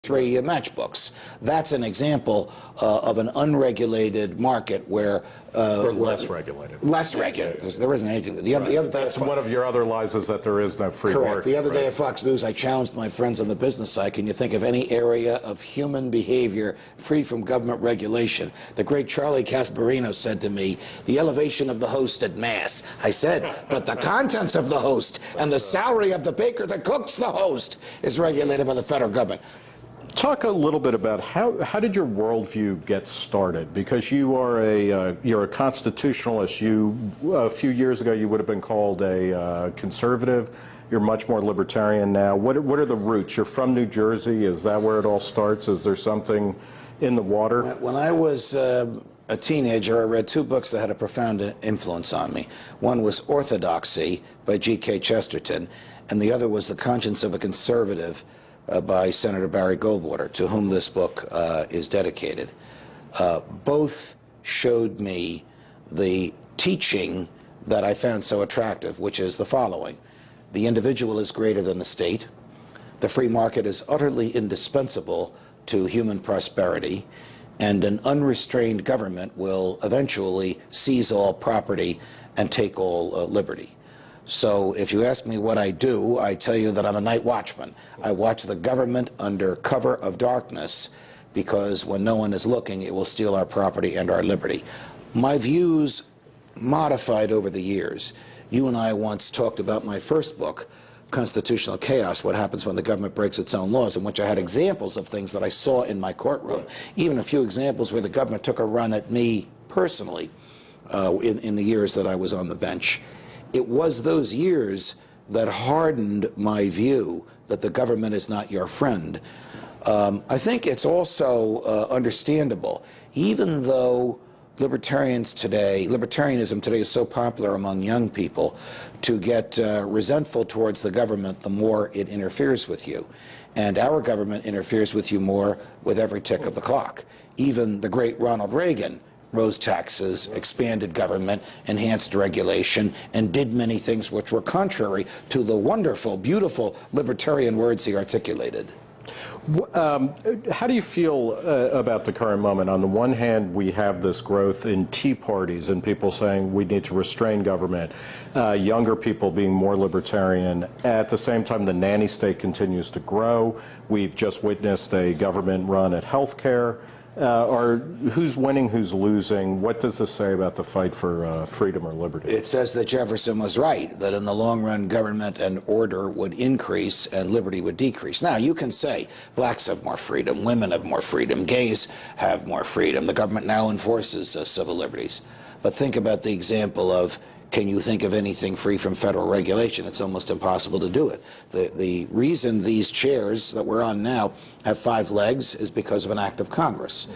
3 matchbooks. That's an example of an unregulated market where... or less regulated. Less regulated. There isn't anything. The other day, that's one of your other lies, is that there is no free market. Correct. The other day at Fox News, I challenged my friends on the business side, can you think of any area of human behavior free from government regulation? The great Charlie Casparino said to me, the elevation of the host at Mass. I said, but the contents of the host and the salary of the baker that cooks the host is regulated by the federal government. Talk a little bit about how did your worldview get started? Because you are you're a constitutionalist. A few years ago you would have been called a conservative. You're much more libertarian now. What are the roots? You're from New Jersey. Is that where it all starts? Is there something in the water? When I was a teenager, I read 2 books that had a profound influence on me. One was Orthodoxy by G.K. Chesterton, and the other was The Conscience of a Conservative by Senator Barry Goldwater, to whom this book is dedicated. Both showed me the teaching that I found so attractive, which is the following. The individual is greater than the state. The free market is utterly indispensable to human prosperity, and an unrestrained government will eventually seize all property and take all liberty. So if you ask me what I do, I tell you that I'm a night watchman. I watch the government under cover of darkness, because when no one is looking, it will steal our property and our liberty. My views modified over the years. You and I once talked about my first book, Constitutional Chaos, What Happens When the Government Breaks Its Own Laws, in which I had examples of things that I saw in my courtroom, even a few examples where the government took a run at me personally in the years that I was on the bench. It was those years that hardened my view that the government is not your friend. I think it's also understandable, even though libertarianism today is so popular among young people, to get resentful towards the government the more it interferes with you. And our government interferes with you more with every tick of the clock. Even the great Ronald Reagan rose taxes, expanded government, enhanced regulation, and did many things which were contrary to the wonderful, beautiful libertarian words he articulated. How do you feel about the current moment? On the one hand, we have this growth in tea parties and people saying we need to restrain government, younger people being more libertarian. At the same time, the nanny state continues to grow. We've just witnessed a government run at health care. Who's winning, who's losing? What does this say about the fight for freedom or liberty? It says that Jefferson was right, that in the long run, government and order would increase and liberty would decrease. Now, you can say blacks have more freedom, women have more freedom, gays have more freedom. The government now enforces civil liberties. But think about the example of, can you think of anything free from federal regulation? It's almost impossible to do it. The reason these chairs that we're on now have 5 legs is because of an act of Congress.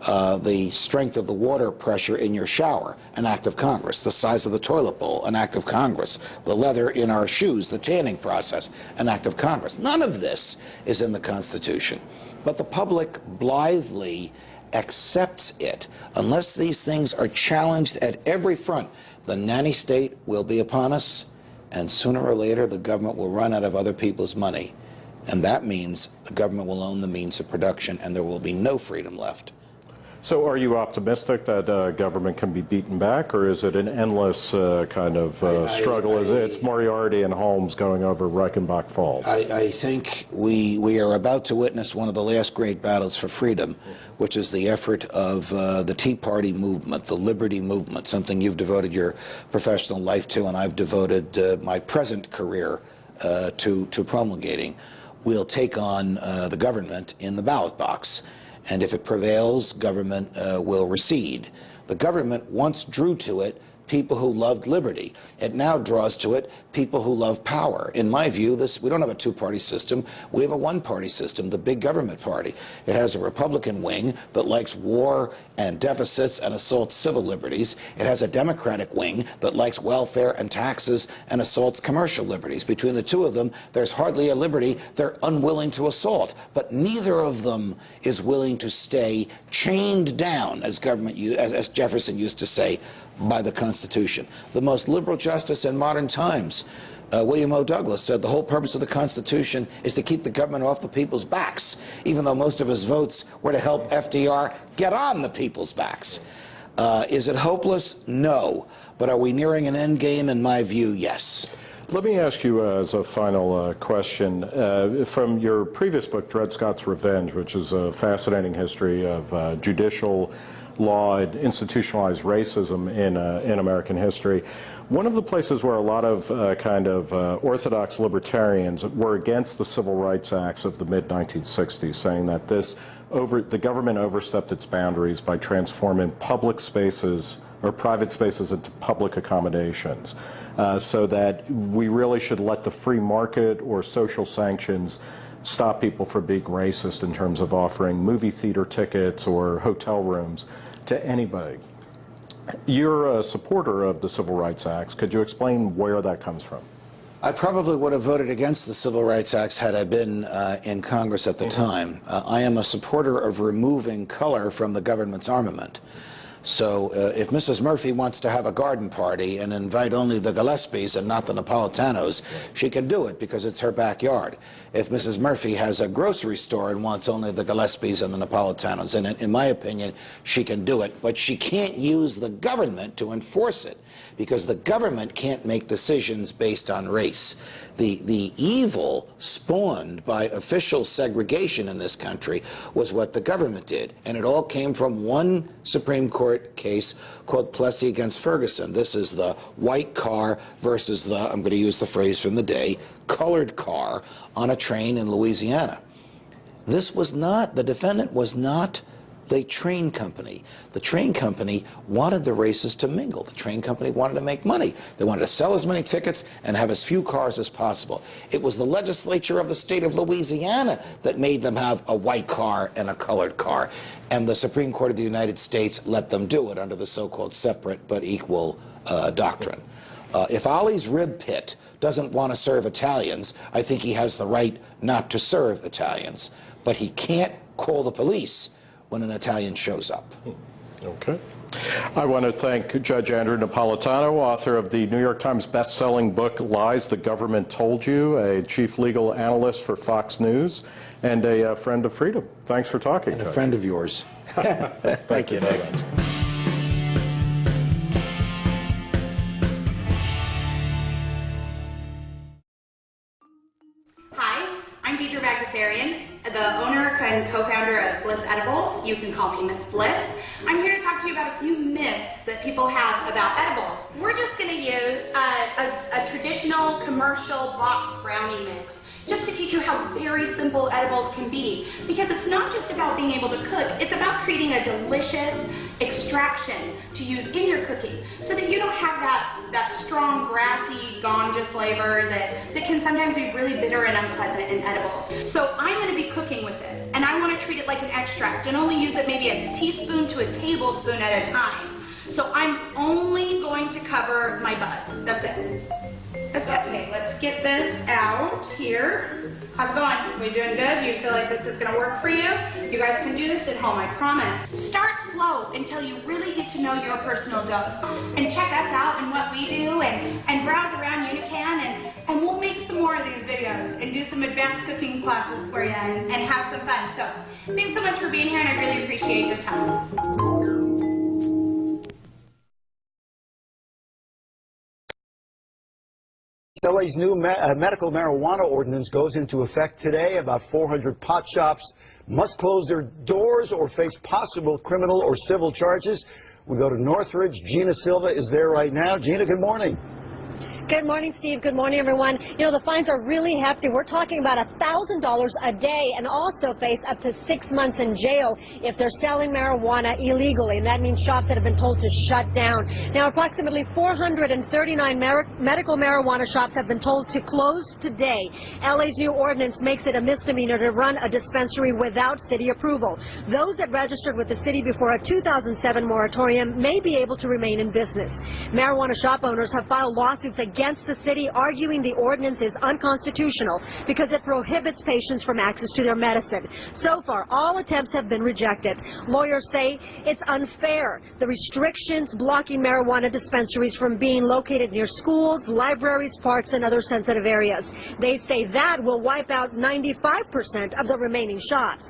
The strength of the water pressure in your shower, an act of Congress. The size of the toilet bowl, an act of Congress. The leather in our shoes, the tanning process, an act of Congress. None of this is in the Constitution. But the public blithely accepts it. Unless these things are challenged at every front, the nanny state will be upon us, and sooner or later the government will run out of other people's money. And that means the government will own the means of production, and there will be no freedom left. So are you optimistic that government can be beaten back, or is it an endless kind of struggle? It's Moriarty and Holmes going over Reichenbach Falls. I think we are about to witness one of the last great battles for freedom, which is the effort of the Tea Party movement, the Liberty movement, something you've devoted your professional life to, and I've devoted my present career to promulgating. We'll take on the government in the ballot box. And if it prevails, government will recede. The government once drew to it people who loved liberty. It now draws to it people who love power. In my view, we don't have a 2-party system. We have a 1-party system, the big government party. It has a Republican wing that likes war and deficits and assaults civil liberties. It has a Democratic wing that likes welfare and taxes and assaults commercial liberties. Between the two of them, there's hardly a liberty they're unwilling to assault. But neither of them is willing to stay chained down, as Jefferson used to say, by the Constitution. The most liberal justice in modern times William O. Douglas said the whole purpose of the Constitution is to keep the government off the people's backs, even though most of his votes were to help FDR get on the people's backs. Is it hopeless? No. But are we nearing an end game? In my view, yes. Let me ask you as a final question, from your previous book, Dred Scott's Revenge, which is a fascinating history of judicial law and institutionalized racism in American history. One of the places where a lot of orthodox libertarians were against the Civil Rights Acts of the mid-1960s, saying that the government overstepped its boundaries by transforming public spaces or private spaces into public accommodations, so that we really should let the free market or social sanctions stop people from being racist in terms of offering movie theater tickets or hotel rooms to anybody. You're a supporter of the Civil Rights Acts. Could you explain where that comes from? I probably would have voted against the Civil Rights Acts had I been in Congress at the time. I am a supporter of removing color from the government's armament. So if Mrs. Murphy wants to have a garden party and invite only the Gillespies and not the Napolitanos, she can do it because it's her backyard. If Mrs. Murphy has a grocery store and wants only the Gillespies and the Napolitanos, and in my opinion, she can do it, but she can't use the government to enforce it, because the government can't make decisions based on race. The evil spawned by official segregation in this country was what the government did, and it all came from one Supreme Court case called Plessy against Ferguson. This is the white car versus the, I'm going to use the phrase from the day, colored car on a train in Louisiana. This was not, the defendant was not the train company. The train company wanted the races to mingle. The train company wanted to make money. They wanted to sell as many tickets and have as few cars as possible. It was the legislature of the state of Louisiana that made them have a white car and a colored car. And the Supreme Court of the United States let them do it under the so-called separate but equal doctrine. If Ollie's Rib Pit doesn't want to serve Italians, I think he has the right not to serve Italians. But he can't call the police when an Italian shows up. Okay. I want to thank Judge Andrew Napolitano, author of the New York Times best-selling book, Lies the Government Told You, a chief legal analyst for Fox News, and a friend of freedom. Thanks for talking, And Judge. a friend of yours. Thank you, Nick. I'm Deidre Bagdasarian, the owner and co-founder of Bliss Edibles. You can call me Miss Bliss. I'm here to talk to you about a few myths that people have about edibles. We're just going to use a traditional commercial box brownie mix just to teach you how very simple edibles can be. Because it's not just about being able to cook, it's about creating a delicious extraction to use in your cooking so that you don't have that strong grassy ganja flavor that can sometimes be really bitter and unpleasant in edibles. So I'm going to be cooking with this, and I want to treat it like an extract and only use it maybe a teaspoon to a tablespoon at a time. So I'm only going to cover my buds. That's it. That's it. Okay, let's get this out here. How's it going? We doing good? You feel like this is going to work for you? You guys can do this at home, I promise. Start slow until you really get to know your personal dose. And check us out and what we do, and browse around Unican, and we'll make some more of these videos and do some advanced cooking classes for you and have some fun. So thanks so much for being here, and I really appreciate your time. LA's new medical marijuana ordinance goes into effect today. About 400 pot shops must close their doors or face possible criminal or civil charges. We go to Northridge. Gina Silva is there right now. Gina, good morning. Good morning, Steve. Good morning, everyone. You know, the fines are really hefty. We're talking about $1,000 a day, and also face up to 6 months in jail if they're selling marijuana illegally, and that means shops that have been told to shut down. Now, approximately 439 medical marijuana shops have been told to close today. LA's new ordinance makes it a misdemeanor to run a dispensary without city approval. Those that registered with the city before a 2007 moratorium may be able to remain in business. Marijuana shop owners have filed lawsuits against against the city, arguing the ordinance is unconstitutional because it prohibits patients from access to their medicine. So far, all attempts have been rejected. Lawyers say it's unfair. The restrictions blocking marijuana dispensaries from being located near schools, libraries, parks, and other sensitive areas. They say that will wipe out 95% of the remaining shops.